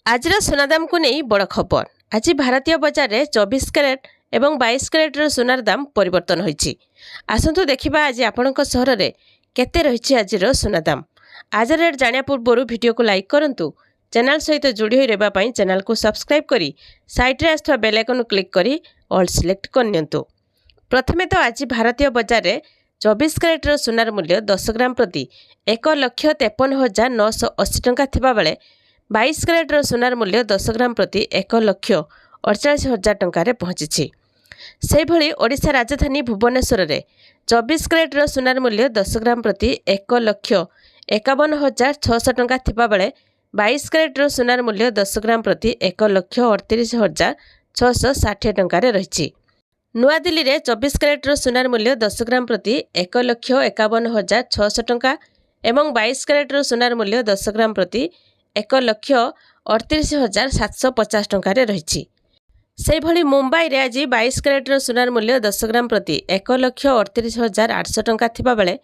आजर सुनादाम को नहीं बड़ खबर। आज भारतीय बजार में 24 कैरेट एवं 22 कैरेटर सुनार दाम परिवर्तन होइछि। आसंतु देखिबा आज आपणक सहर में केते रहिछि आजर सुनादाम। आज रेट जानिया पूर्व वीडियो को लाइक करंतु, चैनल सहित जोड़ी होई रहबा पई चैनल को सब्सक्राइब करी साइड रे आस्थवा बेल आइकन क्लिक करी ऑल सिलेक्ट करनियंतु। प्रथमे तो आज भारतीय बजार में 24 कैरेटर सुनार मूल्य 10 ग्राम प्रति 1,53,980 टंका थिबा बेले 22 कैरेटर सुनार मूल्य 10 ग्राम प्रति 1,48,000 टंकार पहुंची। से भली ओडिशा राजधानी भुवनेश्वर में 24 कैरेटर सुनार मूल्य 10 ग्राम प्रति 1,51,600 टंका थिबा बेले 22 कैरेटर सुनार मूल्य 10 ग्राम प्रति 1,38,660 टंकार रही। नुआ दिल्ली में 24 कैरेटर सुनार मूल्य 10 ग्राम प्रति 1,51,600 टंका एवं 22 कैरेटर सुनार मूल्य 10 ग्राम प्रति 1,38,750 टंकार रही। से भली मुंबई रे आज 22 कैरेटर सुनार मूल्य 10 ग्राम प्रति 1,38,800 टंका थिबा बेले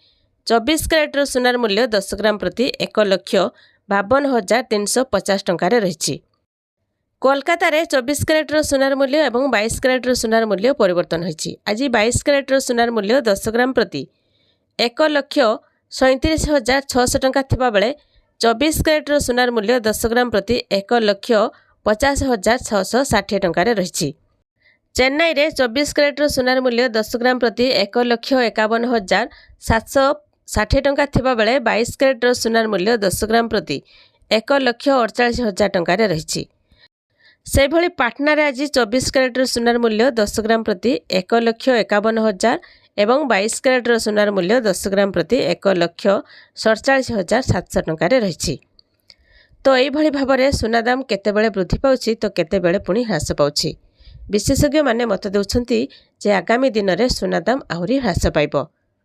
24 कैरेटर सुनार मूल्य 10 ग्राम प्रति 1,52,350 टंकार रही। कोलकाता रे 24 कैरेटर सुनार मूल्य एवं 22 कैरेटर सुनार मूल्य परिवर्तन होइछि। आज 22 कैरेटर सुनार मूल्य 10 ग्राम प्रति 1,37,600 टंका थिबा बेले 24 कैरेटर सुनार मूल्य 10 ग्राम प्रति 1,50,660 टंकार रही। चेन्नई रे 24 कैरेटर सुनार मूल्य 10 ग्राम प्रति 1,51,760 टंका थिबा बेले 22 कैरेटर सुनार मूल्य 10 ग्राम प्रति 1,48,000 टंकार रही। से भली पाटना रे आज 24 कैरेटर सुनार मूल्य 10 ग्राम प्रति 1,51,000 एवं 22 कैरेटर सुनार मूल्य 10 ग्राम प्रति 1,47,700 टंकार रही। तो यही भाव में सुना दाम केतेबेले वृद्धि पाउछि तो केतेबेले पुणी ह्रास पाउछि। विशेषज्ञ माने मत देउछन्ति जे आगामी दिन में सुना दाम आहुरी ह्रास पाइब।